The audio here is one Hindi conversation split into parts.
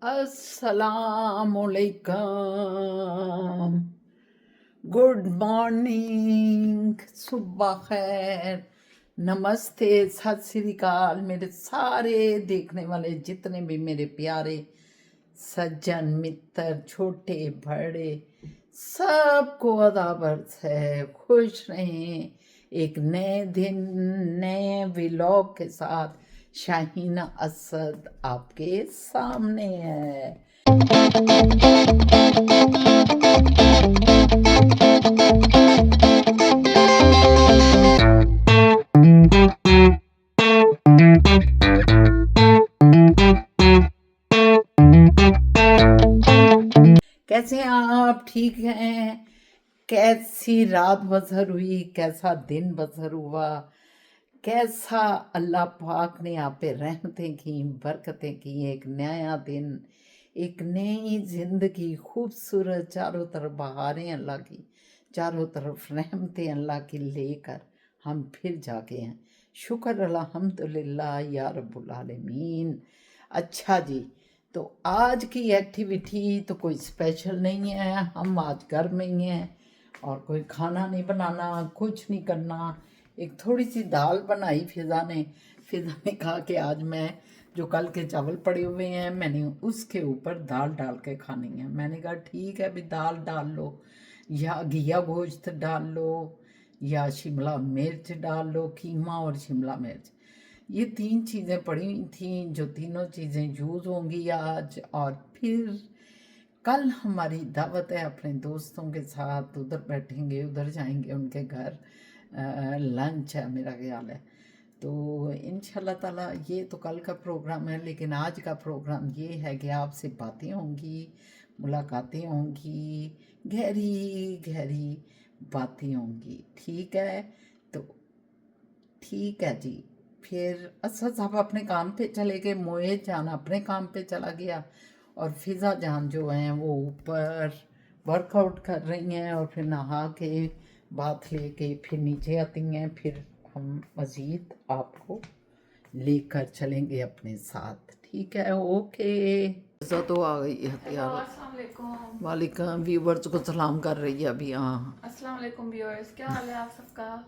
अस्सलामुअलैकुम, गुड मॉर्निंग, सुबह खैर, नमस्ते, सत श्री अकाल मेरे सारे देखने वाले जितने भी मेरे प्यारे सज्जन मित्र छोटे बड़े सबको अदाब अर्ज़ है। खुश रहें। एक नए दिन नए व्लॉग के साथ शाहीना असद आपके सामने है। कैसे हैं आप? ठीक हैं? कैसी रात बसर हुई, कैसा दिन बसर हुआ, कैसा अल्लाह पाक ने आप पे रहमतें की, बरकतें की। एक नया दिन, एक नई जिंदगी, खूबसूरत, चारों तरफ बहारें अल्लाह की, चारों तरफ रहमतें अल्लाह की लेकर हम फिर जागे हैं। शुक्र अल्हम्दुलिल्लाह या रब्बुल आलमीन। अच्छा जी, तो आज की एक्टिविटी तो कोई स्पेशल नहीं है। हम आज घर में ही हैं और कोई खाना नहीं बनाना, कुछ नहीं करना। एक थोड़ी सी दाल बनाई फिज़ा ने कहा कि आज मैं जो कल के चावल पड़े हुए हैं मैंने उसके ऊपर दाल डाल के खानी है। मैंने कहा ठीक है, अभी दाल डाल लो या घिया गोश्त डाल लो या शिमला मिर्च डाल लो, कीमा और शिमला मिर्च, ये तीन चीज़ें पड़ी हुई थी जो तीनों चीज़ें यूज़ होंगी आज। और फिर कल हमारी दावत है अपने दोस्तों के साथ, उधर बैठेंगे, उधर जाएंगे उनके घर, लंच है मेरा ख्याल है। तो इंशाल्लाह ताला ये तो कल का प्रोग्राम है, लेकिन आज का प्रोग्राम ये है कि आपसे बातें होंगी, मुलाकातें होंगी, गहरी गहरी बातें होंगी। ठीक है? तो ठीक है जी। फिर असद साहब अपने काम पे चले गए, मोए जान अपने काम पे चला गया और फिज़ा जान जो हैं वो ऊपर वर्कआउट कर रही हैं और फिर नहा के बाथ लेके फिर नीचे आती हैं। फिर हम मज़ीद आपको लेकर चलेंगे अपने साथ। ठीक है? ओके। फिज़ा तो आ गई है तैयार। अस्सलाम वालेकुम। वालेकुम। व्यूवर्स को सलाम कर रही है अभी। हाँ, अस्सलाम वालेकुम व्यूअर्स, क्या हाल है आप सबका?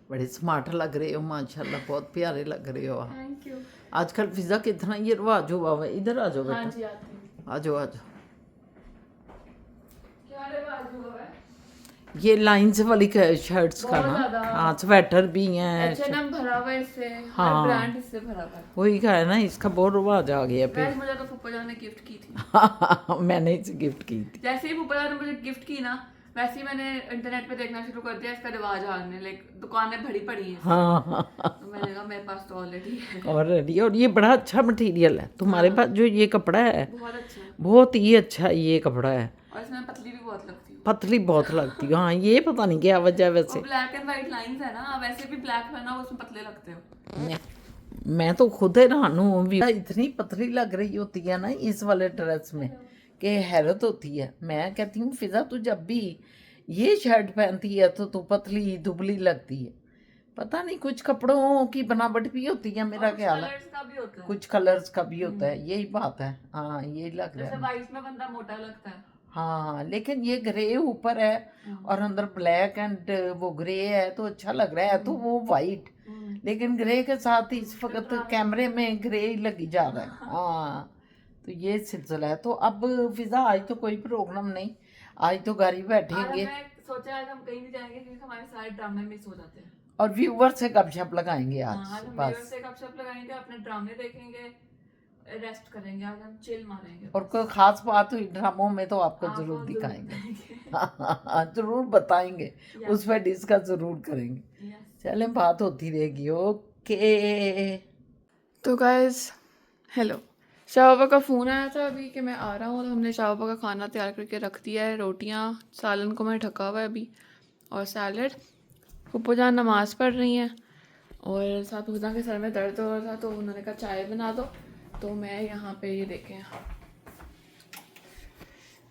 बड़े स्मार्ट लग रहे हो माशाल्लाह, बहुत प्यारे लग रहे हो आप। Thank you. आजकल फिज़ा कितना ये रिवाज हुआ हुआ है। इधर आ जाओ हाँ बेटा, जी, आती हूँ। आ जाओ आ जाओ। क्या रिवाज हुआ है? ये लाइंस वाली शर्ट्स का बहुत ना, ज्यादा। हाँ, स्वेटर भी हैं। H&M भरा हुआ है इससे, हर हाँ, ब्रांड इससे भरा हुआ है। वही का है ना, इसका बहुत रिवाज आ गया फिर। वैसे मुझे तो फूफा जान ने गिफ्ट की थी। मैंने इसे गिफ्ट की थी। जैसे ही फूफा जान ने मुझे गिफ्ट की ना, वैसे ही मैंने इंटरनेट पे देखना शुरू कर दिया इसका रिवाज आने, लाइक दुकानें भरी पड़ी हैं इसकी। हाँ तो मैंने कहा मेरे पास तो ऑलरेडी है। और रेडी। और ये बड़ा अच्छा मटेरियल है तुम्हारे हाँ, पास, जो ये कपड़ा है बहुत अच्छा है बहुत ही अच्छा ये कपड़ा है। और इसमें पतली भी बहुत लगती है। पतली बहुत लगती है। हाँ, ये पता नहीं क्या वजह है वो वैसे। ब्लैक एंड व्हाइट लाइंस है ना, वैसे भी ब्लैक पहना हो उसमें पतले लगते हो। मैं तो खुद हैरान हूँ भी, इतनी पतली लग रही होती है ना इस वाले ड्रेस में कि हैरत होती है। मैं कहती हूँ फिजा, तू जब भी ये शर्ट पहनती है तो तू पतली दुबली लगती है। पता नहीं, कुछ कपड़ों की बनावट भी होती है मेरा कुछ ख्याल है, कलर्स का भी होता है। कुछ कलर्स का भी होता है। यही बात है। हाँ, यही लग रहा जैसे है। वाइट में बंदा मोटा लगता है। हाँ, लेकिन ये ग्रे ऊपर है और अंदर ब्लैक एंड वो ग्रे है तो अच्छा लग रहा है। तो वो वाइट, लेकिन ग्रे के साथ इस वक्त कैमरे में ग्रे ही लगी जा रहा है। हाँ, तो ये सिलसिला है। तो अब फिजा आज तो कोई प्रोग्राम नहीं, आज तो घर ही आज बैठेंगे मैं सोचा आज हम कहीं नहीं जाएंगे क्योंकि हमारे सारे ड्रामे मिस हो जाते हैं। और व्यूवर से गपशप लगाएंगे हाँ, आज आज हम व्यूअर बस। से गपशप लगाएंगे, अपने ड्रामे देखेंगे, रेस्ट करेंगे, आज हम चिल मारेंगे और बस। कोई खास बात हुई ड्रामों में तो आपको आपको जरूर जरूर दिखाएंगे। दिखाएंगे। जरूर बताएंगे, Yes. उस पर डिस्कस जरूर करेंगे। Yes. चलें, बात होती रहेगी। ओके। तो गाइस, हेलो। शाहबाबा का फ़ोन आया था अभी कि मैं आ रहा हूँ, तो हमने शाहबाबा का खाना तैयार करके रख दिया है। रोटियाँ, सालन को मैं ढका हुआ है अभी और सैलड। फूफो जान नमाज़ पढ़ रही हैं और साथ फूफो के सर में दर्द हो रहा था तो उन्होंने कहा चाय बना दो। तो मैं यहाँ पे ये देखें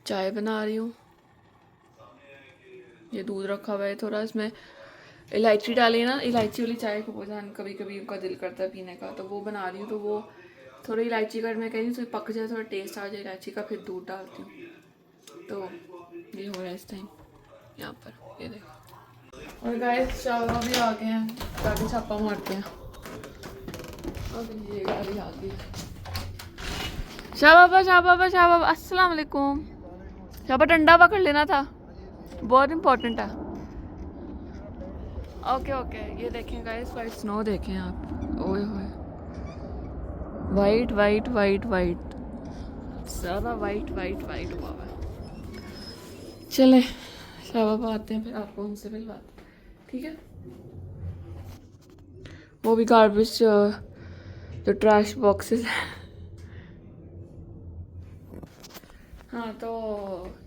चाय बना रही हूँ। ये दूध रखा हुआ है थोड़ा, इसमें इलायची डाली है ना, इलायची वाली चाय फूफो जान कभी कभी उनका दिल करता है पीने का, तो वो बना रही हूँ। तो वो थोड़ी इलायची का मैं कह रही हूँ पक जाए, थोड़ा टेस्ट आ जाए इलायची का, फिर दूध डालती हूँ। तो ये हो रहा है इस टाइम यहाँ पर, ये देखो। और गाइस चावल भी आ गए हैं, ताकि छापा मारते हैं। और ये गाड़ी आ गई। शाबाबा शाबाबा शाबाबा, अस्सलाम वालेकुम। शाबा डंडा पकड़ लेना था, बहुत इम्पोर्टेंट है। ओके ओके, ये देखें गाइस, वाइट स्नो देखें आप। ओए होए, वाइट वाइट वाइट वाइट, ज़्यादा वाइट वाइट वाइट हुआ हुआ है। चलें शाबाबा आते हैं, फिर आपको उनसे मिलवाते हैं, ठीक है। वो भी गार्बेज जो ट्रैश बॉक्सेस हैं। हाँ तो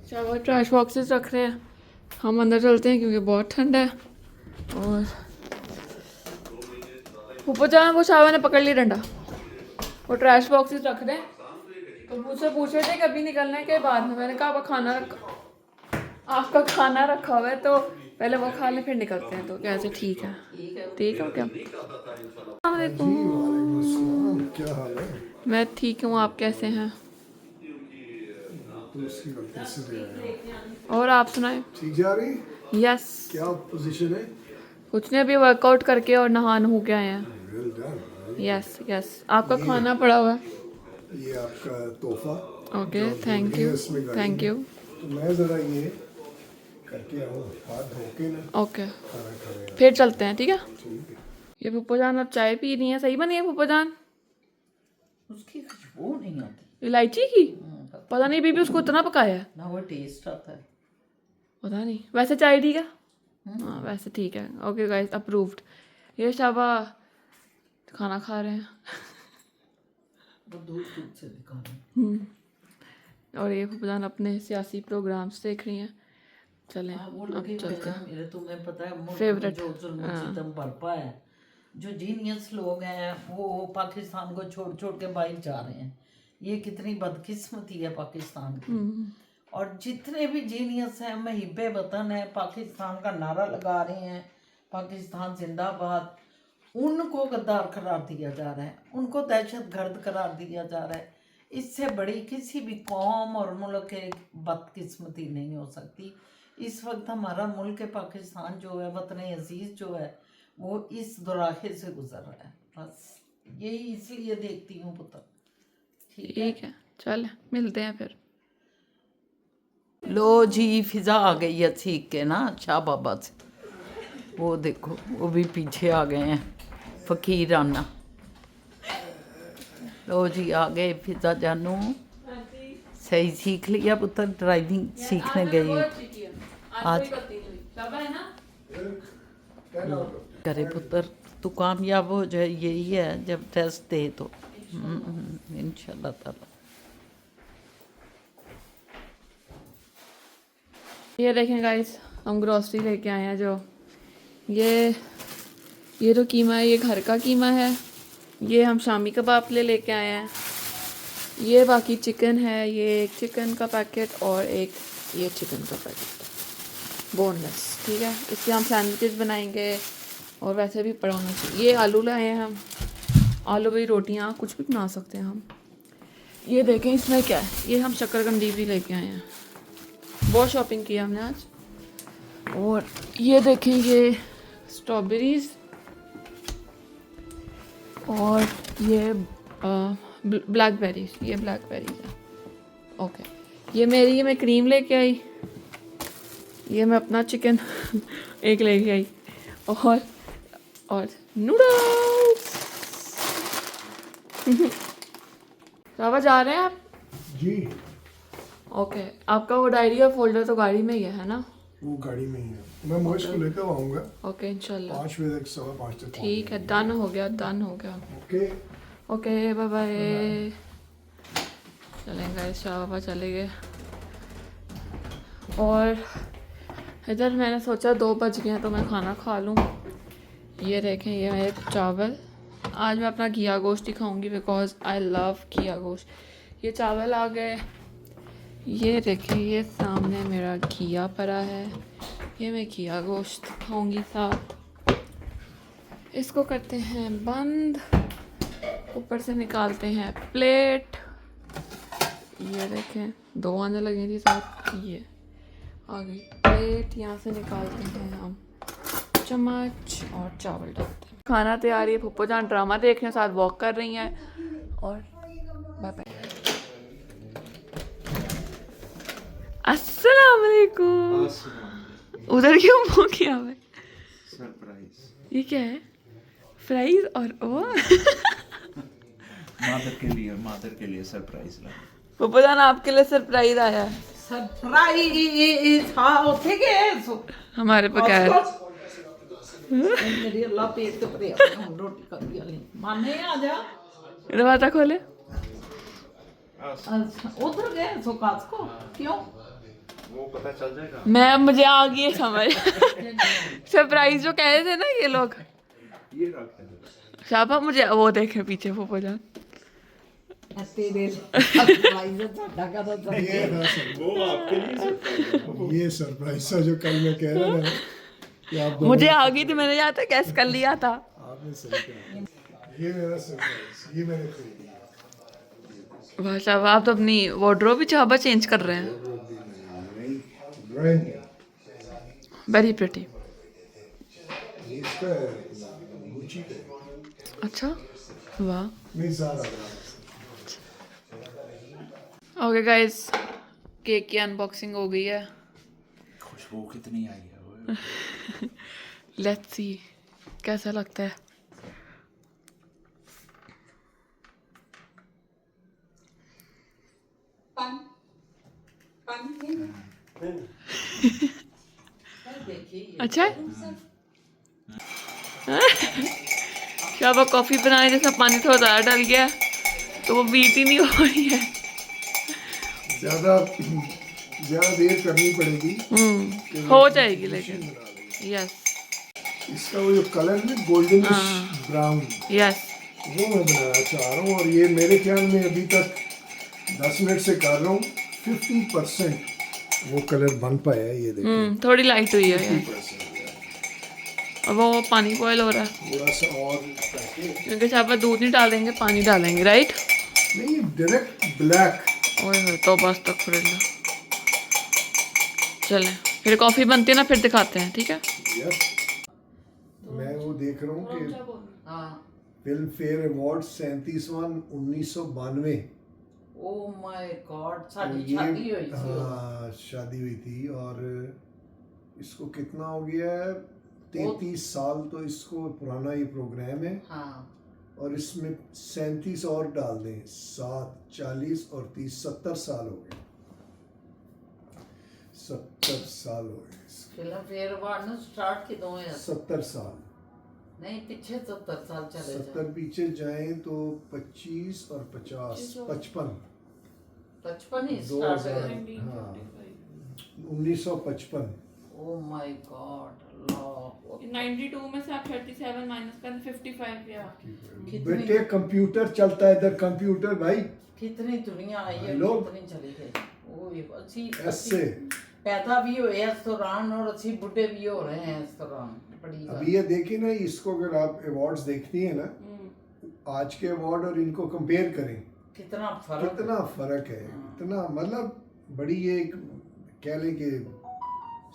शाबाबा ट्रैश बॉक्सेस रख रहे हैं, हम अंदर चलते हैं क्योंकि बहुत ठंड है। और ऊपर जाना, वो शाबाबा ने पकड़ लिया डंडा, वो ट्रैश बॉक्सेस रख रहे हैं। तो मुझसे पूछ रहे थे कभी निकलने के बाद में, मैंने कहा आपका खाना रखा हुआ है तो पहले वो खा लें फिर निकलते हैं। तो कैसे, ठीक है ठीक है क्या। क्या हाल है? मैं ठीक हूँ, आप कैसे हैं? तो उसकी गलती से दे आया। और आप सुनाए? ठीक जा रही? यस, क्या पोजीशन है? कुछ नहीं, अभी वर्कआउट करके और नहा हो के आए हैं। Well done. यस यस, आपका खाना पड़ा हुआ है। ये आपका तोहफा। ओके, जो थैंक ढूंढ यू लिया इसमें गाड़ी थैंक में। यू। तो मैं ज़रा ये करके आऊँ, हाथ धो के ना ओके, खाना खाने। फिर चलते हैं, ठीक है। ठीक है। ये पुप्पो जान अब चाय पी रही है, सही बनी है पुप्पो जान? उसकी खुशबू नहीं आती। इलायची की पता नहीं, बीबी उसको इतना पकाया है, ना वो टेस्ट आता है। पता नहीं। वैसे चाय ठीक है, हाँ वैसे ठीक है। Okay guys, approved. ये शाबा खाना खा रहे हैं। वो दूर दूर से दिखा रहे हैं। और ये फुफजान अपने सियासी प्रोग्राम्स देख रही हैं। चलें वो अब लगे हुए चलते हैं हैं। मेरे, तुम्हें पता है मुल्क में Favorite, जो जुल्म सितम बरपा है, जो जीनियस लोग हैं वो पाकिस्तान को छोड़ छोड़ के बाहर जा रहे हैं। ये कितनी बदकिस्मती है पाकिस्तान की। और जितने भी जीनियस हैं, महिबे वतन है, पाकिस्तान का नारा लगा रहे हैं, पाकिस्तान जिंदाबाद, उनको गद्दार करार दिया जा रहा है, उनको दहशत गर्द करार दिया जा रहा है। इससे बड़ी किसी भी कौम और मुल्क के बदकिस्मती नहीं हो सकती। इस वक्त हमारा मुल्क पाकिस्तान जो है, वतन अजीज़ जो है, वो इस दुराहे से गुजर रहा है। बस यही इसलिए देखती हूँ पुत्र। ठीक है, चल मिलते हैं फिर। लो जी, फिजा आ गई है सीख के ना शाह बाबा से। वो देखो, वो भी पीछे आ गए हैं, फकीर आना। लो जी आ गए फिजा जानू। सही सीख लिया पुत्र, ड्राइविंग सीखने गई। आज करे पुत्र, तू कामयाब हो जाए, यही है जब टेस्ट दे तो इंशाल्लाह ताला। ये देखें गाइस, हम ग्रॉसरी लेके आए हैं। जो ये तो कीमा है, ये घर का कीमा है। ये हम शामी कबाब लेके आए हैं। ये बाकी चिकन है, ये एक चिकन का पैकेट और एक ये चिकन का पैकेट बोनलेस, ठीक है। इससे हम सैंडविचेस बनाएंगे और वैसे भी पड़ा होना चाहिए। ये आलू लाए हैं हम, आलू भी रोटियां कुछ भी बना सकते हैं हम। ये देखें इसमें क्या है, ये हम शक्करकंदी भी लेके आए हैं। बहुत शॉपिंग की हमने आज। और ये देखें, ये स्ट्रॉबेरीज और ये ब्लैकबेरीज, ये ब्लैकबेरीज है। ओके, ये मैं क्रीम लेके आई। ये मैं अपना चिकन एक लेके आई और नूडल्स। बाबा जा रहे हैं आप? जी, ओके, आपका वो डायरी और फोल्डर तो गाड़ी में ही है ना? वो गाड़ी में ही है। मैं मोइश को लेकर आऊँगा ओके इंशाल्लाह। 5 बजे तक, 5:15 तक। ठीक है, डन हो गया डन हो गया। Okay okay bye bye. चलेंगे, शाह बाबा चले गए। और इधर मैंने सोचा 2 बज गए हैं तो मैं खाना खा लूँ। ये देखें, ये मेरे चावल। आज मैं अपना घिया गोश्त ही खाऊंगी बिकॉज आई लव घिया गोश्त। ये चावल आ गए। ये देखें, ये सामने मेरा घिया पड़ा है। ये मैं घिया गोश्त खाऊंगी साथ। इसको करते हैं बंद ऊपर से निकालते हैं प्लेट। ये देखें 2 आने लगी थी साथ, ये आ गई प्लेट। यहाँ से निकालते हैं हम चम्मच और चावल डालते हैं। खाना तैयार है, पप्पू जान ड्रामा देख रहे हैं, साथ वॉक कर रही हैं। और बाय बाय। अस्सलाम वालेकुम। उधर क्यों मुंह किया हुआ है? सरप्राइज। ये क्या है? फ्राइज और ओ मादर के लिए सरप्राइज ला। पप्पू जान आपके लिए सरप्राइज आया है सरप्राइज। हाँ उठे गए सो हमारे बगैर। मेरी अल्लाह पेट तो भरे हम रोटी कर दिया ले माने आ जा। दरवाजा खोले। अच्छा उधर गए सो काज को क्यों? वो पता चल जाएगा। मैं मुझे आ गई है समझ। सरप्राइज जो कह रहे थे ना ये लोग। ये रख शाबा मुझे वो देखे पीछे पप्पू जान। तेरे सरप्राइज साडा का तो वो आपके लिए सरप्राइज। ये सरप्राइज सा जो कल मैं कह रहा था ना कि आप दोनों- मुझे आ गई थी, मैंने यहाँ तक गैस कर लिया था। आपने सही कहा। ये मेरा सरप्राइज, ये मैंने खरीदी। वाह शाबा, आप तो अपनी वार्डरोब भी चाबा चेंज कर रहे हैं। Brand very pretty. इसका गुची का अच्छा वाह। नहीं ज़्यादा ओके गाइस, केक की अनबॉक्सिंग हो गई है। खुशबू कितनी आई है वो। लेट्स सी कैसा लगता है। अच्छा है? शाबा कॉफी बनाने जैसा पानी थोड़ा ज़्यादा डल गया है, तो वो बीट ही नहीं हो रही है। ज़्यादा देर करनी पड़ेगी। हो जाएगी लेकिन। बना लेंगे। यस इसका वो जो कलर में गोल्डन ब्राउन, यस। वो मैं बनाना चाह रहा हूँ। और ये मेरे ख्याल में अभी तक 10 मिनट से कर रहा हूँ, 50% वो कलर बन पाया है। ये देखिए थोड़ी लाइट हुई है यार। 50% और वो पानी बॉयल हो रहा है थोड़ा सा और ताकि क्योंकि शाबा दूध नहीं डालेंगे, पानी डालेंगे, राइट? नहीं डायरेक्ट ब्लैक। ओए होए तो बस तक खुरेला। चलें फिर कॉफ़ी बनती है ना, फिर दिखाते हैं, ठीक है? यस, मैं वो देख रहा हूँ कि हाँ फिल्म फेयर अवार्ड 37वां 1992। ओ माय गॉड तो साडी ये शादी हुई थी। हाँ शादी हुई थी। और इसको कितना हो गया है, 33 साल तो इसको पुराना ये प्रोग्राम है। हाँ और इसमें 37 और डाल दें, 7 40 और 30 70 साल हो गए। 70 साल हो गए इसके। फिल्म फेयर अवार्ड ने स्टार्ट किदों होया? 70 साल, नहीं पीछे 70 साल चले 70 पीछे जाएं तो 25 और 50 55 55 ही स्टार्ट 2000 हुआ। हाँ 1955। ओ माय गॉड अल्लाह 92 में से आप 37 माइनस करें 55 या बेटे कंप्यूटर चलता है इधर, कंप्यूटर भाई। कितनी दुनिया आई है, लोग कितनी चली गई। ओए अच्छी ऐसे पैदा भी हुए इस दौरान और अच्छी बुढ़े भी हो रहे हैं इस दौरान। बड़ी अभी ये देखिए ना, इसको अगर आप अवार्ड्स देखती हैं ना, आज के अवार्ड और इनको कंपेयर करें, कितना फर्क कितना फर्क है। इतना मतलब बड़ी ये एक कह लें कि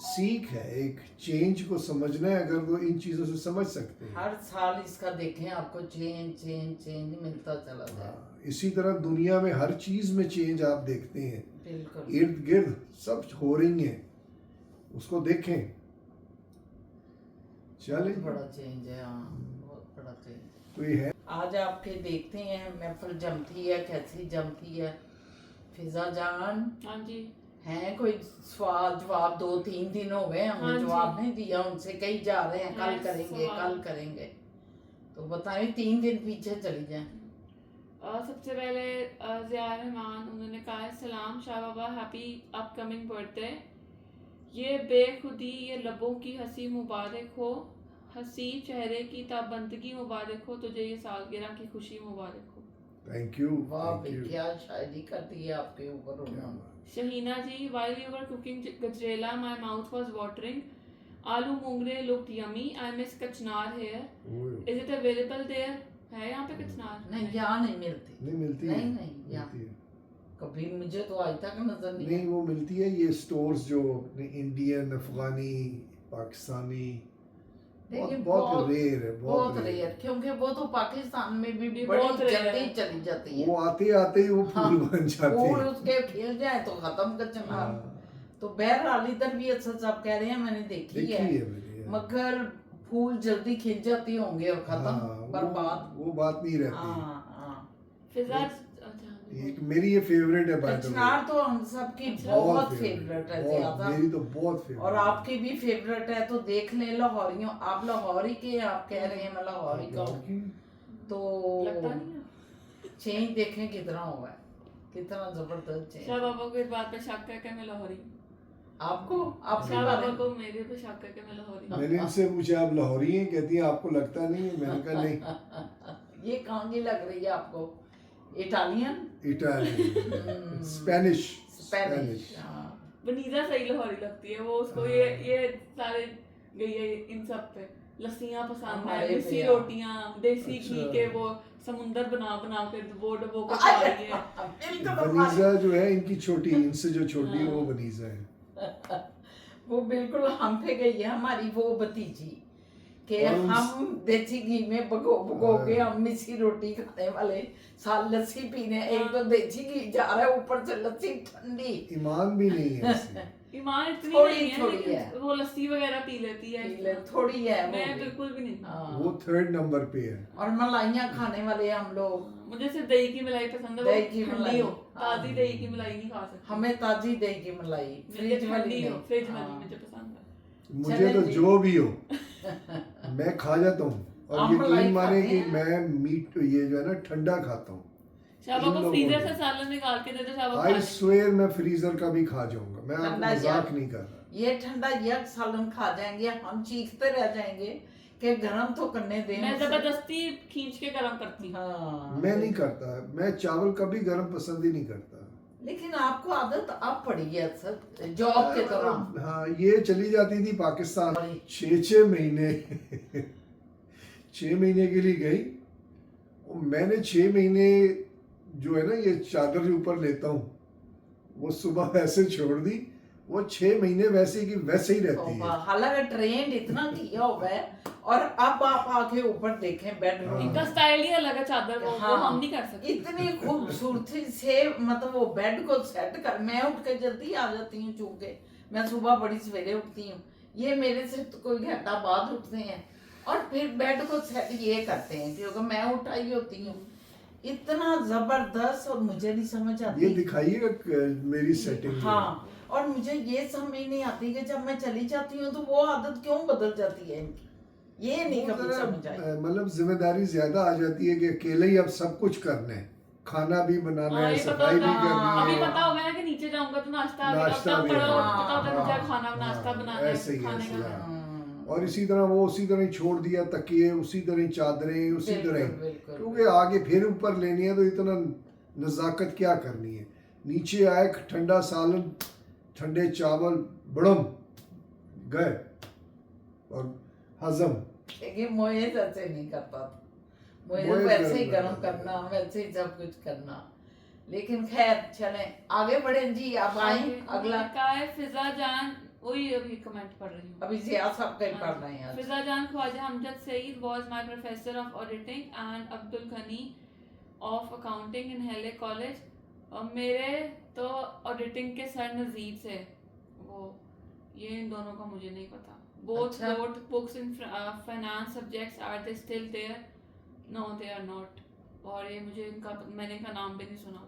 सीख है, एक चेंज को समझना है। अगर वो इन चीज़ों से समझ सकते हैं, हर साल इसका देखें आपको चेंज मिलता चला जाए। इसी तरह दुनिया में हर चीज़ में चेंज आप देखते हैं, बिल्कुल इर्द गिर्द सब हो रही हैं, उसको देखें। चलें बहुत बड़ा चेंज है। हाँ बहुत बड़ा चेंज। तो ये है। आज आपके देखते हैं महफिल जमती है, कैसी जमती है। फिजा जान हाँ जी हैं कोई सवाल जवाब? 2-3 दिन हो गए हमने हाँ जी। जवाब नहीं दिया उनसे, कहीं जा रहे हैं, कल Yes, करेंगे सवाल। कल करेंगे। तो बताएं 3 दिन पीछे चली जाएं। सबसे पहले ज़िया रहमान, उन्होंने कहा सलाम शाह बाबा, हैप्पी अपकमिंग बर्थडे। ये बेखुदी, ये लबों की हंसी मुबारक हो, हंसी चेहरे की ताबंदगी मुबारक हो, तुझे ये सालगिरह की खुशी मुबारक हो। थैंक यू, वाह थैंक भाई यू। क्या शायरी कर दी है आपके ऊपर उन्होंने। शहीना जी, while you were cooking gajrela, my mouth was watering. Aloo mungre looked yummy. I miss kachnar here. ओए, Is it available there? है यहाँ पे किचनार? नहीं यहाँ नहीं मिलती, नहीं मिलती नहीं है, नहीं यहाँ मिलती है। कभी मुझे तो आज तक नजर नहीं नहीं वो मिलती है ये स्टोर्स जो अपने इंडियन, अफगानी, पाकिस्तानी, बहुत लेकिन बहुत रेयर है, बहुत rare रेयर, है। क्योंकि वो तो पाकिस्तान में भी भी बड़ी बहुत rare जल्दी है। चली जाती है। वो आते आते ही वो फूल बन जाते फूल हैं। उसके खिल जाए तो खत्म कर चना। हाँ, तो बहरहाल इधर भी अच्छा सब कह रहे हैं, मैंने देखी देखी है, है मैंने। मगर फूल जल्दी खिल जाती होंगे और खत्म, हाँ, बर्बाद। वो बात नहीं रहती। हाँ हाँ। फिजा अच्छा एक मेरी ये फेवरेट है बाय द वे। कचनार तो हम सबकी अच्छा। बहुत फेवरेट है बहुत, ज्यादा, मेरी तो बहुत फेवरेट। और आपकी भी फेवरेट है। तो देख ले लाहौरियों, आप लाहौरी के, आप कह रहे हैं मैं लाहौरी का हूँ, तो लगता नहीं है। चेंज देखें कितना हुआ है, कितना जबरदस्त चेंज। शाह बाबा को इस बात पे शक है कि मैं लाहौरी हूँ। आपको आपके शाह बारे बाबा में को मेरे पे शक है कि मैं लाहौरी हूँ। मैंने इनसे पूछा आप लाहौरी हैं, कहती हैं आपको लगता नहीं है। मैंने कहा नहीं, ये कहाँ की लग रही है आपको? Italian, Italian, Spanish, Spanish. हाँ। वनीजा सही लाहौरी लगती है, वो उसको ये सारे गई है इन सब पे। लस्सियां पसंद है, हमारे मिस्सी पे, रोटियां, देसी अच्छा। घी के वो समुंदर बना बना के डबो डबो के खा रही है। बिल्कुल वनीजा जो है इनकी छोटी, इनसे जो छोटी है वो वनीजा है। वो बिल्कुल हम पे गई है हमारी वो भतीजी कि और हम देसी घी में भगो भगो के हाँ। हम मिस्सी रोटी खाने वाले, साल लस्सी पीने, एक तो देसी घी जा रहा है, ऊपर से लस्सी ठंडी। ईमान भी नहीं है ऐसे। ईमान इतनी थोड़ी- नहीं है, थोड़ी लेकिन है। वो लस्सी वगैरह पी लेती है। पी ले, थोड़ी है वो मैं भी। बिल्कुल भी नहीं। हाँ। वो 3rd नंबर पे है। और मलाइयाँ खाने वाले हम लोग, मुझे सिर्फ दही की मलाई पसंद है, दही वो की ठंडी मलाई। हो। हाँ। ताजी दही की मलाई नहीं खा सकती। हमें ताजी दही की मलाई, मुझे फ्रिज वाली ठंडी हो, नहीं। फ्रिज हाँ। वाली मुझे पसंद है। मुझे चलें तो जी। जो भी हो मैं खा जाता हूँ। और हम मलाई यकीन माने खाते कि हैं। मैं मीट ये जो है ना ठंडा खाता हूँ। शाबा इन को लोगों फ्रीजर को। से सालन निकाल के दे दो, शाबा खा आई लेगी। स्वेयर मैं फ्रीजर का भी खा जाऊंगा, मैं आपको ठंडा मजाक यार। नहीं कर रहा। ये ठंडा यक सालन खा जाएंगे, हम चीखते रह जाएंगे कि गरम तो करने दें मैं उसे। जबरदस्ती खींच के गरम करती हूँ। हाँ। मैं नहीं करता, मैं चावल कभी गरम पसंद ही नहीं करता। लेकिन आपको आदत अब पड़ी है सर, जॉब के दौरान। हाँ, ये चली जाती थी पाकिस्तान बड़ी। 6 महीने 6 महीने के लिए गई। और मैंने 6 महीने जो है ना ये चादर जो ऊपर लेता हूँ वो सुबह वैसे छोड़ दी, वो 6 महीने वैसे की वैसे ही रहती है। हालांकि ट्रेंड इतना किया हुआ है, और अब आप आके ऊपर देखें बेड हाँ। इनका स्टाइल ही अलग है चादर, वो हम नहीं कर सकते। इतनी खूबसूरती से, मतलब वो बेड को सेट कर, मैं उठ के जल्दी आ जाती हूँ, चूंकि मैं सुबह बड़ी सवेरे उठती हूँ, ये मेरे से तो कोई घंटा बाद उठते हैं, और फिर बेड को सेट ये करते हैं क्योंकि मैं उठाई होती हूँ। इतना जबरदस्त, और मुझे नहीं समझ ये आती। दिखाइएगा मेरी सेटिंग। हाँ, और मुझे ये समझ नहीं आती कि जब मैं चली जाती हूँ तो वो आदत क्यों बदल जाती है इनकी, ये नहीं वो कभी जरा, समझ आई। मतलब जिम्मेदारी ज्यादा आ जाती है कि अकेले ही अब सब कुछ करना है, खाना भी बनाना हाँ, है, ये पता सफाई भी होता है। करनी अभी है। पता होगा ना कि नीचे जाऊंगा तो नाश्ता आ गया, अब नाश्ता तक भी पड़ा है। पता होता है मुझे हाँ, खाना नाश्ता हाँ, बनाना है, ऐसे ही, खाने ऐसे ही, का। हाँ। और इसी तरह वो उसी तरह ही छोड़ दिया, तकिए उसी तरह ही, चादरें उसी बिल्कुल, तरह ही, बिल्कुल, क्योंकि आगे फिर ऊपर लेनी है तो इतना नजाकत क्या करनी है। नीचे आए ठंडा सालन, ठंडे चावल, बड़म गए और हजम। लेकिन मोहित ऐसे नहीं करता था, मोहित मोहित वैसे ही गरम गर्म करता करना, वैसे ही सब कुछ करना। लेकिन खैर चलें आगे बढ़े जी, अब आए अगला। का है फिजा जान, वही अभी कमेंट पढ़ रही हूँ। अभी जिया साहब का ही पढ़ रहे हैं आज। फिजा जान Khwaja हमजद Saeed was my professor of auditing and Abdul Ghani of accounting in Halle College। और मेरे तो ऑडिटिंग के सर नजीर से, वो ये इन दोनों का मुझे नहीं पता। both अच्छा। wrote books in finance subjects, are they still there? No, they are not। और ये मुझे मैंने इनका नाम भी नहीं सुना,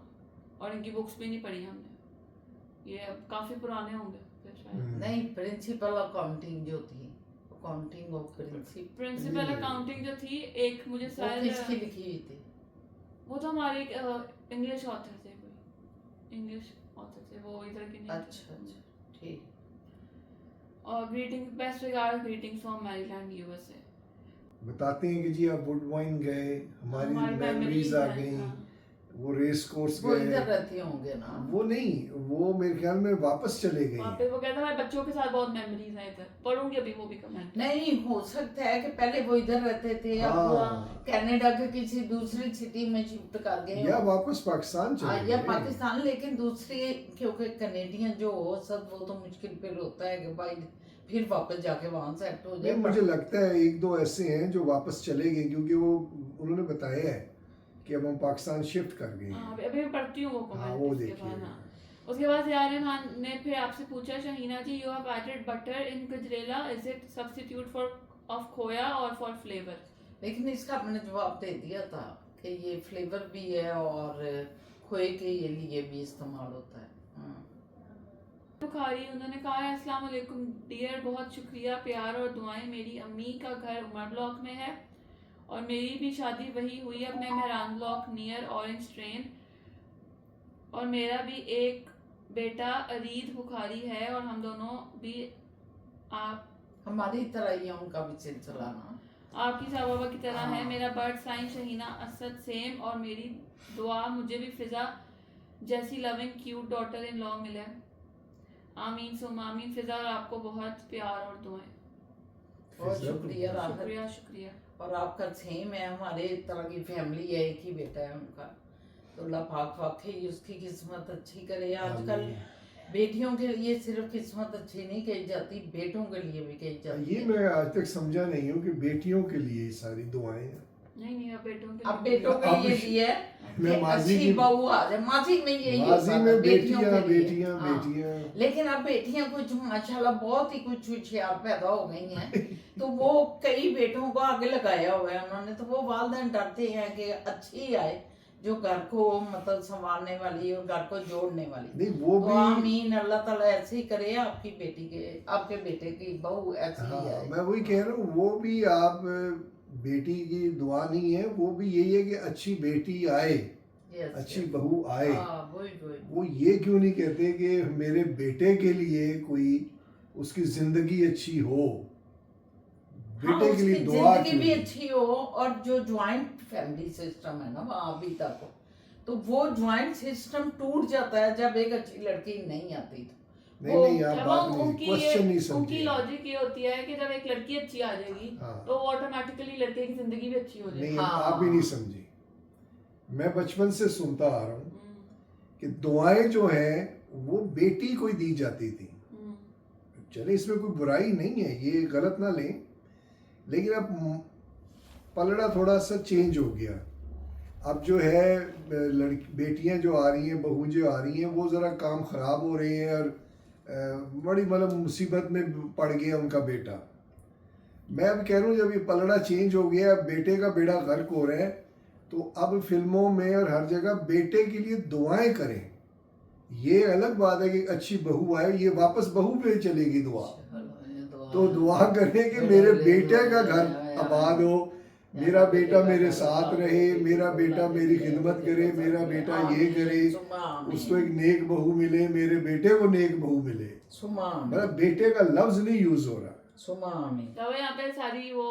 और इनकी बुक्स भी नहीं पढ़ी हमने। ये अब काफी पुराने होंगे फिर शायद। नहीं, प्रिंसिपल अकाउंटिंग जो थी, अकाउंटिंग ऑफ प्रिंसिपल अकाउंटिंग जो थी, एक मुझे वो शायद किसकी लिखी हुई थी? वो तो हमारे इंग्लिश ऑथर थे, कोई इंग्लिश ऑथर थे, वो इधर के नहीं थे। अच्छा अच्छा, ठीक। और greeting, best regard, greetings from Maryland USA. बताते हैं कि जी आप वुड वाइन गए, हमारी हमारी मेमोरीज आ memories गई। हैं, वो रेस कोर्स वो इधर गए, रहते होंगे ना। वो नहीं, वो मेरे ख्याल में वापस चले गए वहाँ हैं। पे वो कहता है मेरे बच्चों के साथ बहुत मेमोरीज हैं इधर, पढ़ूंगी अभी वो भी कमेंट। नहीं, हो सकता है कि पहले वो इधर रहते थे, अब वो हाँ, कनाडा के किसी दूसरी सिटी में शिफ्ट कर गए या हों। वापस पाकिस्तान चले या गए। पाकिस्तान, लेकिन दूसरी, क्योंकि कनेडियन जो हो सब, वो तो मुश्किल फिर होता है कि भाई फिर वापस जाके वहां सेट हो नहीं, जाए। मुझे लगता है एक दो ऐसे हैं जो वापस चले गए, क्योंकि वो उन्होंने बताया है कि अब हम पाकिस्तान शिफ्ट कर गए हाँ, हैं। अभी मैं पढ़ती हूँ वो हाँ, कमेंट वो इसके देखिए। बाद। हाँ, उसके बाद यार खान ने फिर आपसे पूछा, Shaheena ji you have added butter in gajrela, is it substitute for of khoya और फॉर फ्लेवर? लेकिन इसका मैंने जवाब दे दिया था कि ये फ्लेवर भी है और खोए के लिए भी इस्तेमाल होता है। बुखारी उन्होंने कहा है, अस्सलाम वालेकुम डियर, बहुत शुक्रिया प्यार और दुआएं। मेरी अम्मी का घर उमर ब्लॉक में है और मेरी भी शादी वही हुई अपने Mehran block near orange train, और मेरा भी एक बेटा अरीद बुखारी है और हम दोनों भी आप हमारी तरह ही है उनका भी सिलसिला ना। आपकी साहबा की तरह है। हाँ। मेरा birth sign Shaheena Asad same, और मेरी दुआ मुझे भी फिजा जैसी loving cute daughter in law मिले। आमीन सुम आमीन। फिजा और आपको बहुत प्यार और दुआएं। बहुत शुक्रिया राहत। शुक्रिया शुक्रिया। और आपका सेम है, हमारे तरह की फैमिली है, एक ही बेटा है उनका। तो अल्लाह पाक वाकई उसकी किस्मत अच्छी करे। आजकल बेटियों के लिए सिर्फ किस्मत अच्छी नहीं कही जाती, बेटों के लिए भी कही जाती ये है। मैं आज तक समझा नहीं हूँ कि बेटियों के लिए सारी दुआएं हैं। नहीं अब बेटों के अब बेटों के अब लिए भी है मैं कि माजी अच्छी की बहू आ जाए। माजी में यही होता माजी था, में बेटियों बेटियां के लिए। बेटियां हाँ। बेटियां, लेकिन अब बेटियां कुछ माशाल्लाह बहुत ही कुछ होशियार पैदा हो गई हैं, तो वो कई बेटों को आगे लगाया हुआ है उन्होंने। तो वो वालिदैन डरते हैं कि अच्छी आए जो घर को मतलब संभालने वाली और घर को जोड़ने वाली। नहीं वो तो भी। आमीन, अल्लाह ताला ऐसे ही करे आपकी बेटी के, आपके बेटे की बहू ऐसी ही हाँ, आए। मैं वही कह रहा हूँ, वो भी आप बेटी की दुआ नहीं है, वो भी यही है कि अच्छी बेटी आए, Yes, अच्छी yes. बहू आए। हाँ, वही वही। वो ये क्यों नहीं कहते कि मेरे बेटे के लिए कोई उसकी जिंदगी अच्छी हो, हाँ, बेटे के लिए उसकी दुआ जिंदगी क्यों भी नहीं? अच्छी हो। और जो ज्वाइंट फैमिली सिस्टम है ना वहाँ अभी तक, तो वो ज्वाइंट सिस्टम टूट जाता है जब एक अच्छी लड़की नहीं आती। तो नहीं नहीं, आप जब बात हम नहीं, उनकी क्वेश्चन नहीं उनकी समझे। लॉजिक ये होती है कि जब एक लड़की अच्छी आ जाएगी हाँ। तो ऑटोमेटिकली लड़के की जिंदगी भी अच्छी हो जाएगी। नहीं, हाँ। आप ही नहीं समझी। मैं बचपन से सुनता आ रहा हूँ हम्म, कि दुआएं जो हैं वो बेटी को ही दी जाती थी। हम्म, चले, इसमें कोई बुराई नहीं है, ये गलत ना लें, लेकिन अब पलड़ा थोड़ा सा चेंज हो गया। अब जो है लड़की बेटियां जो आ रही हैं, बहू जो आ रही हैं, वो ज़रा काम ख़राब हो रहे हैं और बड़ी मतलब मुसीबत में पड़ गया उनका बेटा। मैं अब कह रहा हूँ जब ये पलड़ा चेंज हो गया, अब बेटे का बेड़ा गर्क हो रहा है, तो अब फिल्मों में और हर जगह बेटे के लिए दुआएं करें। ये अलग बात है कि अच्छी बहू आए, ये वापस बहू पे चलेगी दुआ। तो दुआ करें कि मेरे बेटे का घर आबाद हो, मेरा बेटा मेरे साथ रहे, मेरा बेटा मेरी खिदमत करे, मेरा बेटा ये करे, उसको एक नेक बहू मिले, मेरे बेटे को नेक बहू मिले। मतलब बेटे का लफ्ज नहीं यूज हो रहा। तब यहाँ पे सारी वो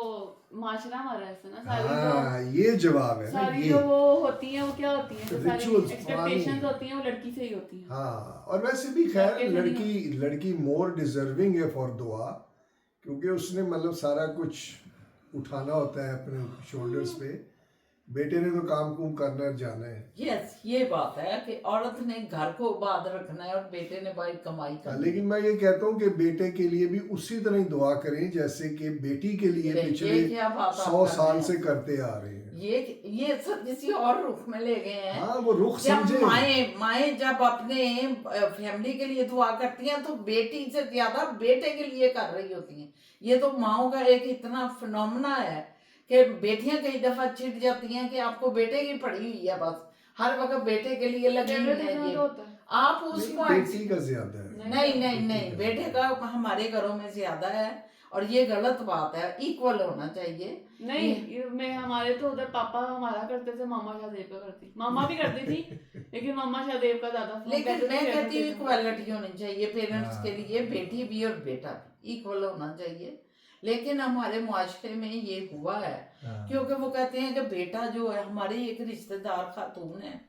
माशरा हमारा ऐसा ना, सारी हाँ, ये जवाब है ना, सारी ये। जो वो होती हैं वो क्या होती हैं, जो सारी Rituals, एक्सपेक्टेशंस पुरानी। होती हैं वो लड़की से ही होती हैं। हाँ, और वैसे भी खैर लड़के से नहीं लड़की मोर डिजर्विंग है फॉर दुआ, क्योंकि उसने मतलब सारा कुछ उठाना होता है अपने शोल्डर्स पे। बेटे ने तो काम कुम करना है, जाना है। यस, ये बात है कि औरत ने घर को आबाद रखना है और बेटे ने भाई कमाई करनी है। लेकिन मैं ये कहता हूँ कि बेटे के लिए भी उसी तरह ही दुआ करें जैसे कि बेटी के लिए ये पिछले क्या बात आप 100 कर साल रहे से हैं? करते आ रहे हैं। ये सब किसी और रुख में ले गए हैं। हाँ, वो रुख जब समझे। माएँ जब अपने फैमिली के लिए दुआ करती हैं तो बेटी से ज्यादा बेटे के लिए कर रही होती हैं। ये तो माओ का एक इतना फिनोमेना है कि बेटियां कई दफा चिढ़ जाती हैं कि आपको बेटे की पड़ी हुई है, बस हर वक्त बेटे के लिए लगी हुई है। Favoritism ये तो होता है। आप उस नहीं, पॉइंट बेटी का ज्यादा है। नहीं, बेटे का हमारे घरों में ज्यादा है और ये गलत बात है। इक्वल होना चाहिए। नहीं, मैं हमारे तो उधर पापा हमारा करते थे, मामा शाहदेव का करती, मामा भी करती थी लेकिन मामा शाहदेव का ज्यादा। लेकिन मैं कहती हूँ इक्वालिटी होनी चाहिए पेरेंट्स हाँ। के लिए, बेटी भी और बेटा भी इक्वल होना चाहिए। लेकिन हमारे मुआशरे में ये हुआ है हाँ। क्योंकि वो कहते हैं कि बेटा जो है, हमारी एक रिश्तेदार खातून है,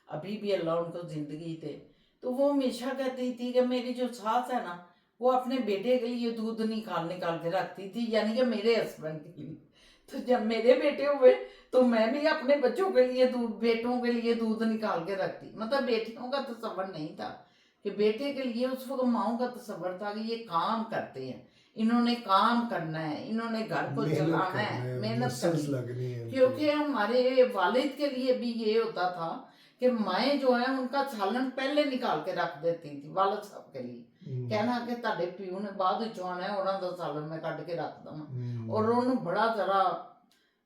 अभी भी अल्लाह उनको जिंदगी दे, तो वो हमेशा कहती थी कि मेरी जो सास है ना, वो अपने बेटे के लिए दूध निकाल निकाल के रखती थी, यानी कि मेरे हस्बैंड के लिए। तो जब मेरे बेटे हुए तो मैं भी अपने बच्चों के लिए दूध, बेटों के लिए दूध निकाल के रखती। मतलब बेटियों का तसव्वुर नहीं था कि बेटे के लिए, उस वक्त माओ का तसव्वुर था कि ये काम करते हैं, इन्होंने काम करना है, इन्होंने घर को मेहनत चलाना करना है, है, मेहनत मसल्स करनी। लगनी है उनकी। क्योंकि हमारे वालिद के लिए भी ये होता था कि माएँ जो है उनका सालन पहले निकाल के रख देती थी वालिद साहब के लिए, कहना कि ਤੁਹਾਡੇ ਪਿਓ ਨੇ ਬਾਅਦ ਵਿੱਚ ਆਉਣਾ ਹੈ, ਉਹਨਾਂ ਦਾ ਸਾਲਨ मैं ਕੱਢ के रख ਦਵਾਂ। और ਉਹਨੂੰ बड़ा जरा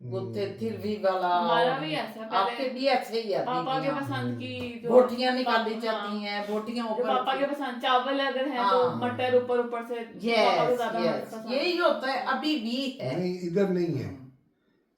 गुत्थे थिरवी वाला। हमारा भी ऐसा है, आपके पहले भी ऐसे ही आती पापा के थी, पसंद की जो बोटियां निकाली हाँ, जाती हैं, बोटियां जो ऊपर पापा के पसंद चावल अगर है तो हाँ। मटर ऊपर ऊपर से पापा को यस ज्यादा यस, पसंद। यही होता है, अभी भी है। नहीं, इधर नहीं है।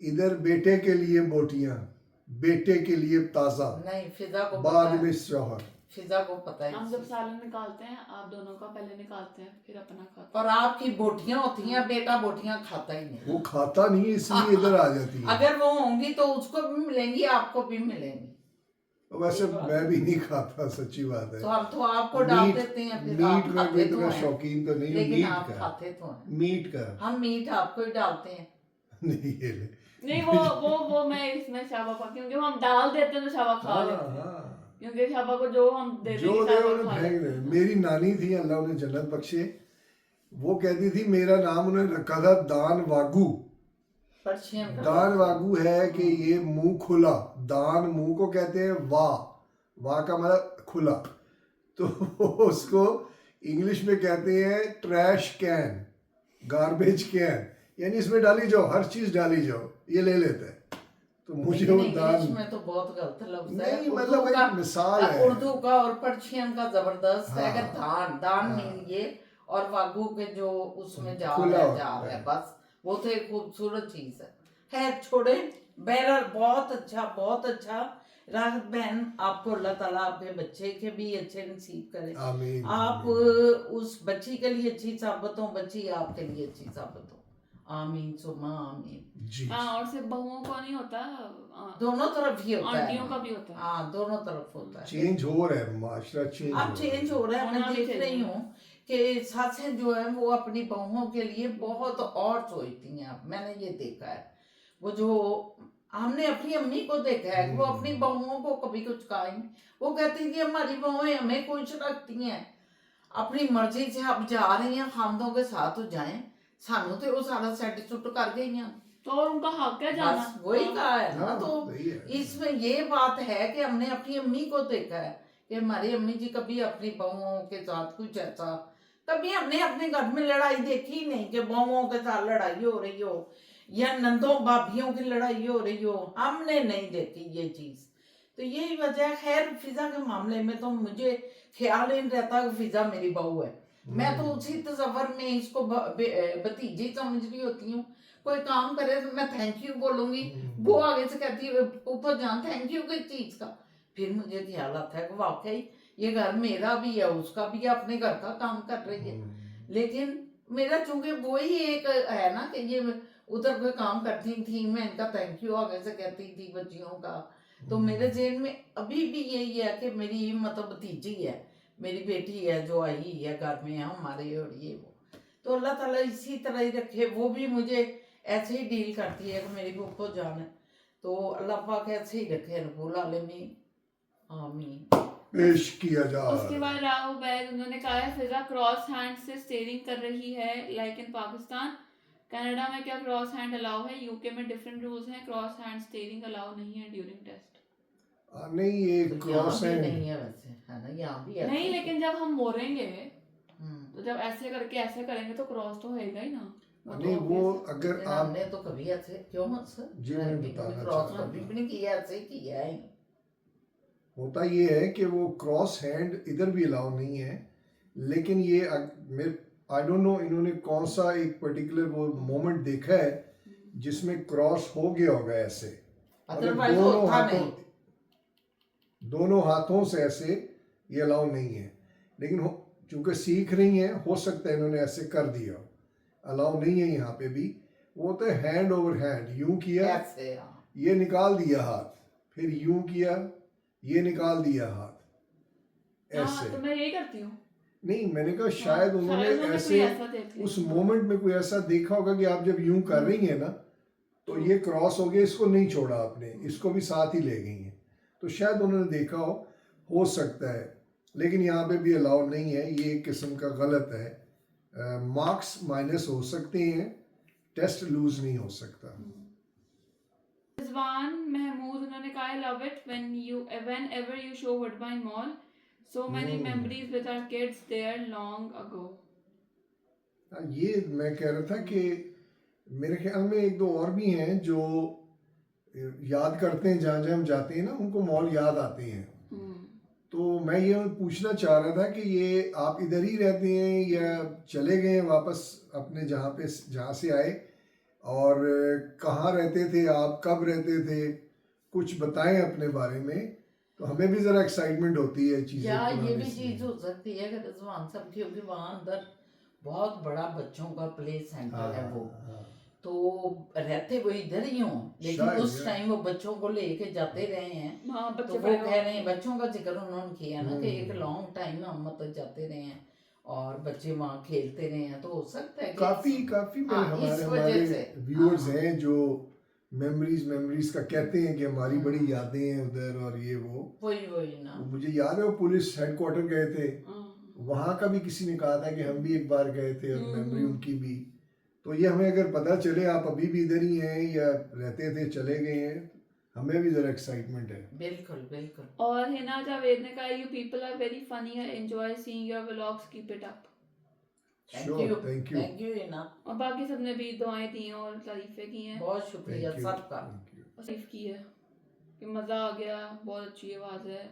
इधर बेटे के लिए बोटियां, बेटे के लिए ताजा, नहीं, फिजा को बाद पता में है, शौहर। फिजा को पता है। हम जब सालन निकालते हैं, आप दोनों का पहले निकालते हैं फिर अपना खाते और आपकी बोटियां होती हैं, बेटा बोटियां खाता ही नहीं। वो खाता नहीं है, इसलिए इधर आ जाती है। अगर वो होंगी तो उसको भी मिलेंगी, आपको भी मिलेंगी। वैसे मैं भी नहीं खाता, सच्ची बात है। तो हम तो आपको डाल मीट, देते हैं, फिर मीट आप में खाते कोई तो इतना हैं, शौकीन तो नहीं हूँ लेकिन मीट आप का। खाते तो हैं। मीट का हम मीट आपको ही डालते हैं। नहीं, ये ले। नहीं, वो मैं इसमें शाबा पा, क्योंकि वो हम डाल देते हैं तो शाबा खा हाँ, लेते हैं, हाँ। क्योंकि शाबा को जो हम दे जो देंगे दे शाबा उन्हें खा फेंक लेते दे। हैं। मेरी नानी थी, अल्लाह उन्हें जन्नत बख्शे, वो कहती थी, मेरा नाम उन्होंने रखा था दान वागू। पर्शियन का दान वागू है कि ये मुंह खुला, दान मुंह को कहते हैं, वाह का मतलब खुला। तो उसको इंग्लिश में कहते हैं ट्रैश कैन, गार्बेज कैन, यानी इसमें डाली जाओ, हर चीज डाली जाओ, ये ले लेते हैं। तो मुझे वो लेकिन दान इंग्लिश में तो बहुत गलत लफ्ज है। नहीं, उर्दू मतलब का, एक मिसाल है। उर्दू का और पर्शियन का जबरदस्त है कि हाँ, दान हाँ। मीन ये, और वागू के जो उसमें जा खुला रहा है, होता जा रहा है, है। बस वो तो एक खूबसूरत चीज है। खैर छोड़े, बहरहाल बहुत अच्छा, बहुत अच्छा। राहत बहन, आपको अल्लाह ताला आपके बच्चे के भी अच्छे नसीब करे, आमीन। आप उस बच्ची के लिए अच्छी साबित हो, बच्ची आपके लिए अच्छी साबित हो। आमीन सुमा आमीन। जी। हाँ, और सिर्फ बहुओं को नहीं होता, दोनों तरफ ही होता है, आंटियों का भी होता है। हाँ दोनों तरफ होता है। चेंज हो रहा है, माशरा चेंज अब चेंज हो रहा है। मैं होना भी देख रही चाहिए। हूँ कि सासें जो है वो अपनी बहुओं के लिए बहुत और सोचती हैं। अब मैंने ये देखा है, वो जो हमने अपनी अम्मी को देखा है, वो अपनी बहुओं को कभी कुछ कहा ही नहीं। वो कहती थी हमारी बहुएं हमें खुश रखती हैं, अपनी मर्जी से आप जा रही हैं, खामदों के साथ हो जाएं, सानू तो वो सारा सेट सुट कर गई हैं। तो और उनका हक है जाना। बस वही कहा है ना। हाँ, तो सही है। इसमें ये बात है कि हमने अपनी अम्मी को देखा है कि हमारी अम्मी जी कभी अपनी बहुओं के साथ कुछ ऐसा, कभी हमने अपने घर में लड़ाई देखी ही नहीं कि बहुओं के साथ लड़ाई हो रही हो या नंदों भाभियों की लड़ाई हो रही हो, हमने नहीं देखी ये चीज। तो यही वजह है। खैर फिजा के मामले में तो मुझे ख्याल ही नहीं रहता कि फिजा मेरी बहू है। मैं तो उसी तस्वर में इसको भतीजी समझ रही होती हूँ। कोई काम करे तो मैं थैंक यू बोलूंगी, वो आगे से कहती है ऊपर जान थैंक यू किस चीज का। फिर मुझे ख्याल आता है कि वाकई ये घर मेरा भी है, उसका भी है, अपने घर का काम कर रही है। लेकिन मेरा चूंकि वही एक है ना कि ये उधर कोई काम करती थी, मैं इनका थैंक यू आगे से कहती थी बच्चियों का। तो मेरे जेहन में अभी भी यही है कि मेरी मतलब भतीजी है, मेरी बेटी है जो आई है घर में हमारे, और ये वो। तो अल्लाह ताला इसी तरह ही रखे। वो भी मुझे ऐसे ही डील करती है कि मेरी बुको जान है। तो अल्लाह पाक ऐसे ही रखे रब्बुल आलमीन, आमीन। पेश किया जा उसके बाद राहु बैग उन्होंने कहा है फिजा क्रॉस हैंड से स्टेयरिंग कर रही है लाइक इन पाकिस्तान। कनाडा में क्या क्रॉस हैंड अलाउ है? यूके में डिफरेंट रूल्स हैं, क्रॉस हैंड स्टेयरिंग अलाउ नहीं है ड्यूरिंग टेस्ट। नहीं, ये तो क्रॉस यहाँ भी है नहीं है वैसे, है ना, यहाँ भी है। नहीं, लेकिन जब हम मोड़ेंगे हम्म। तो जब ऐसे करके ऐसे करेंगे तो क्रॉस तो होएगा ही ना। नहीं, वो अगर लेकिन आप हमने तो कभी ऐसे क्यों सर जी, मैं बताना क्रॉस चाहता हूँ। कभी भी नहीं किया, ऐसे ही किया है। होता ये है कि वो क्रॉस हैंड इधर भी अलाउ नहीं है, लेकिन ये आई डोंट नो इन्होंने कौन सा एक पर्टिकुलर वो मोमेंट देखा है जिसमें क्रॉस हो गया होगा ऐसे। अगर अदरवाइज होता नहीं। दोनों हाथों से ऐसे ये अलाउ नहीं है, लेकिन चूंकि सीख रही हैं, हो सकता है इन्होंने ऐसे कर दिया, अलाउ नहीं है यहाँ पे भी। वो होता है हैंड ओवर हैंड, यूं किया, ऐसे हाँ। ये निकाल दिया हाथ, फिर यूं किया, ये निकाल दिया हाथ हाँ ऐसे। तो मैं यही करती हूँ। नहीं, मैंने कहा शायद उन्होंने शायद उन्होंने ऐसे कोई ऐसा देख लिया। उस मोमेंट में कोई ऐसा देखा होगा कि आप जब यूं कर रही हैं ना तो ये क्रॉस हो गया, इसको नहीं छोड़ा आपने, इसको भी साथ ही ले गई हैं, तो शायद उन्होंने देखा हो सकता है। लेकिन यहाँ पे भी अलाउ नहीं है, ये एक किस्म का गलत है। मार्क्स माइनस हो सकते हैं, टेस्ट लूज नहीं हो सकता। रिजवान महमूद उन्होंने कहा I love it whenever you show Woodbine mall so many memories with our kids there long ago. ये मैं कह रहा था कि मेरे ख्याल में एक दो और भी हैं जो याद करते हैं, जहाँ जहाँ हम जाते हैं ना उनको मॉल याद आते हैं। तो मैं ये पूछना चाह रहा था कि ये आप इधर ही रहते हैं या चले गए वापस अपने जहाँ से आए, और कहाँ रहते थे आप, कब रहते थे, कुछ बताएं अपने बारे में, तो हमें भी जरा एक्साइटमेंट होती है चीजें। या ये भी चीज हो सकती है कि रिजवान साहब, क्योंकि वहाँ अंदर बहुत बड़ा बच्चों का प्ले सेंटर है वो, तो रहते वो इधर ही हों, लेकिन शायद, उस टाइम वो बच्चों को लेके जाते रहे हैं। हाँ तो बच्चे वो बड़े कह रहे हैं, बच्चों का जिक्र उन्होंने किया ना कि एक लॉन्ग टाइम हम मतलब जाते रहे हैं और बच्चे वहाँ खेलते रहे हैं, तो हो सकता है कि काफी मेरे हाँ, इस वजह हमारे से। व्यूअर्स हाँ। हैं जो मेमोरीज का कहते हैं कि हमारी बड़ी यादें हैं उधर और ये वो। वही ना। मुझे याद है वो पुलिस हेडक्वार्टर गए थे, वहाँ का भी किसी ने कहा था कि हम भी एक बार गए थे और मेमोरी उनकी भी। तो ये हमें अगर पता चले आप अभी भी इधर ही हैं या रहते थे चले गए हैं, हमें भी जरा एक्साइटमेंट है। बिल्कुल। और हिना जावेद ने कहा you people are very funny, I enjoy seeing your vlogs, keep it up. Thank you Hina. और बाकी सबने भी दुआएं दी हैं और तारीफें की हैं, बहुत शुक्रिया सबका। तारीफ की है कि मज़ा आ गया, बहुत अच्छी आवाज़ है।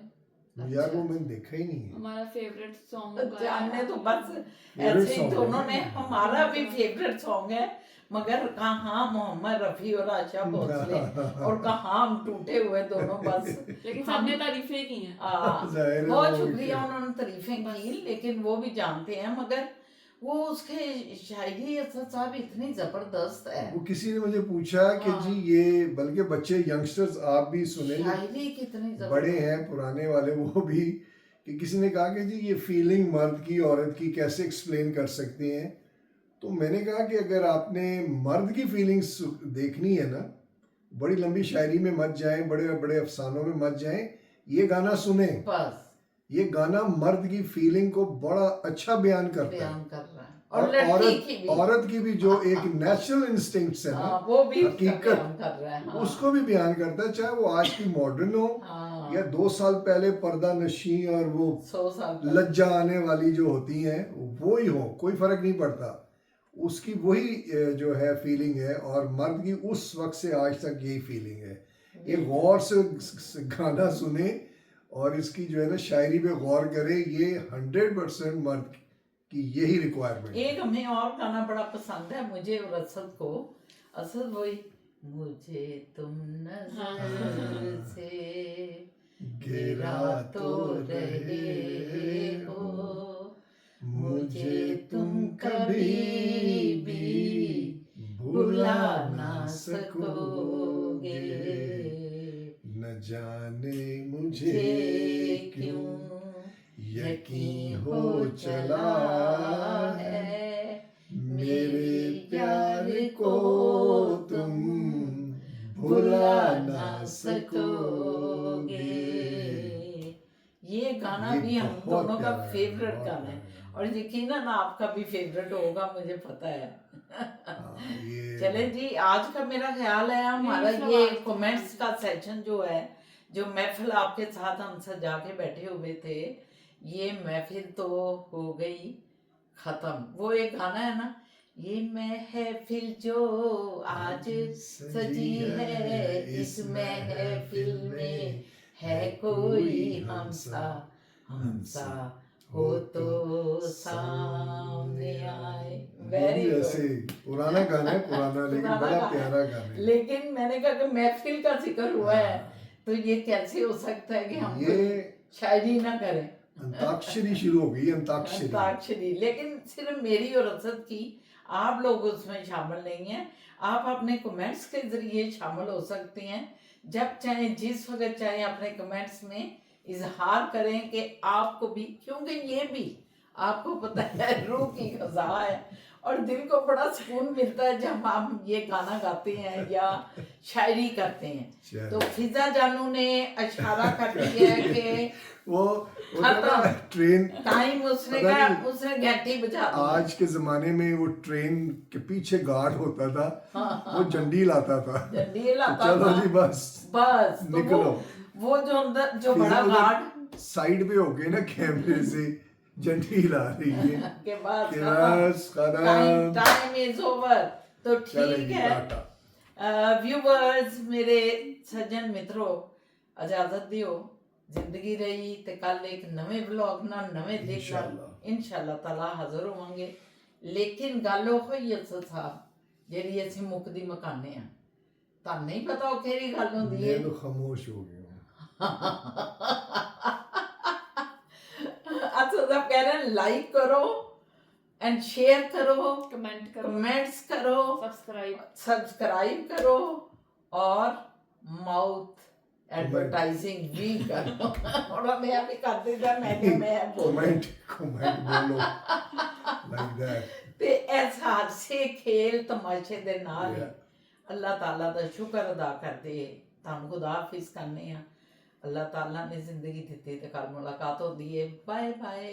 यार वो मैंने देखा ही नहीं है। हमारा फेवरेट सॉन्ग जानने तो बस ऐसे ही दोनों ने, हमारा भी फेवरेट सॉन्ग है, मगर कहाँ मोहम्मद रफ़ी और आशा भोसले और कहाँ हम टूटे हुए दोनों बस। लेकिन सबने तारीफें की हैं। बहुत शुक्रिया, उन्होंने तारीफें की, लेकिन वो भी जानते हैं, मगर वो उसके शायरी असद साहब इतनी जबरदस्त है। वो किसी ने मुझे पूछा कि जी ये, बल्कि बच्चे यंगस्टर्स आप भी सुने, शायरी कितनी जबरदस्त, बड़े हैं पुराने वाले वो भी, कि किसी ने कहा कि जी ये फीलिंग मर्द की औरत की कैसे एक्सप्लेन कर सकते हैं। तो मैंने कहा कि अगर आपने मर्द की फीलिंग्स देखनी है ना, बड़ी लंबी शायरी में मत जाएं, बड़े बड़े अफसानों में मत जाएं, ये गाना सुने बस। ये गाना मर्द की फीलिंग को बड़ा अच्छा बयान करता है। और औरत की भी जो एक नेचुरल इंस्टिंक्ट्स है ना, वो भी हकीकत कर रहा है, उसको भी बयान करता है, चाहे वो आज की मॉडर्न हो या 2 साल पहले पर्दा नशी और वो 100 साल लज्जा आने वाली जो होती हैं वो ही हो, कोई फर्क नहीं पड़ता, उसकी वही जो है फीलिंग है, और मर्द की उस वक्त से आज तक यही फीलिंग है। ये गौर से गाना सुने और इसकी जो है ना शायरी पे गौर करे, ये 100% मर्द की यही रिक्वायरमेंट। एक हमें और गाना बड़ा पसंद है मुझे और असद को, असद वही, मुझे तुम नजर से गिरा तो रहे हो, मुझे तुम कभी भी भुला ना सकोगे, न जाने मुझे क्यों यकीन हो चला है, मेरे प्यार को तुम भुला ना सकोगे। ये गाना भी हम दोनों का फेवरेट गाना है, और यकीनन आपका भी फेवरेट होगा, मुझे पता है। चले जी, आज का मेरा ख्याल है हमारा ये कमेंट्स का सेशन जो है, जो महफिल आपके साथ हम सजा के बैठे हुए थे, ये महफिल तो हो गई खत्म। वो एक गाना है ना, ये महफिल जो आज सजी है, इस महफिल में है कोई हमसा हो तो सामने आए। वेरी ऐसे पुराना गाना है, पुराना लेकिन बड़ा प्यारा गाना है। लेकिन मैंने कहा कि महफिल का जिक्र हुआ है, तो ये कैसे हो सकता है कि हम ये शायरी ना करें। अंताक्षरी शुरू हो गई, अंताक्षरी। लेकिन सिर्फ मेरी और असद की, आप लोग उसमें शामिल नहीं हैं। आप अपने कमेंट्स के जरिए शामिल हो सकते हैं, जब चाहे जिस वक्त चाहे अपने कमेंट्स में इजहार करें कि आपको भी, क्योंकि ये भी आपको पता है रूह की ग़ज़ा है और दिल को बड़ा सुकून मिलता है जब हम ये गाना गाते हैं या शायरी करते हैं। तो फिजा जानू ने इशारा कर दिया है कि वो खत्म ट्रेन टाइम, उसने पता कहा, नहीं, उसने घंटी बजा दी। आज के जमाने में वो ट्रेन के पीछे गार्ड होता था, वो झंडी लाता था। झंडी लाता चलो था। जी बस बस तो निकलो। वो जो अंदर जो बड़ा गार्ड साइड पे हो गए ना कैमरे से झंडी ला रही है के बाद कि बस खत्म, टाइम इज ओवर। तो ठीक चलेगी है टाटा। व्यूवर्स, मेरे सज्जन मित्रों, इजाजत दियो, जिंदगी रही ते कल एक नवे ब्लॉग ना नवे देख इंशाअल्लाह। इंशाअल्लाह ताला हाजिर होवांगे। लेकिन गल ਉਹ ਹੀ था ਜਿਹੜੀ ਅਸੀਂ ਮੁੱਕਦੀ ਮਕਾਨੇ ਆ, ਤੁਹਾਨੂੰ ਨਹੀਂ ਪਤਾ ਉਹ ਕਿਹੜੀ ਗੱਲ ਹੁੰਦੀ मैं ਹੈ। तो खामोश हो गया हूँ। अच्छा सब कह रहे हैं लाइक करो एंड शेयर करो, कमेंट करो, कमेंट्स करो, सब्सक्राइब करो और माउथ एडवर्टाइजिंग भी करो। उन्होंने अभी कर दिया, मैं कमेंट बोलो लाइक दैट। ਤੇ ਇਸ ਹਾਸੇ ਖੇਲ ਤਮਾਸ਼ੇ ਦੇ ਨਾਲ ਹੀ Yeah. ਅੱਲਾਹ ਤਾਲਾ ਦਾ ਸ਼ੁਕਰ ਅਦਾ ਕਰਦੇ ਤੁਹਾਨੂੰ ਖੁਦਾ ਹਾਫਿਜ਼ ਕਰਨੇ ਆ। ਅੱਲਾਹ ਤਾਲਾ ਨੇ ਜ਼ਿੰਦਗੀ ਦਿੱਤੀ ਤੇ ਕੱਲ ਮੁਲਾਕਾਤ ਹੁੰਦੀ ਹੈ। Bye bye.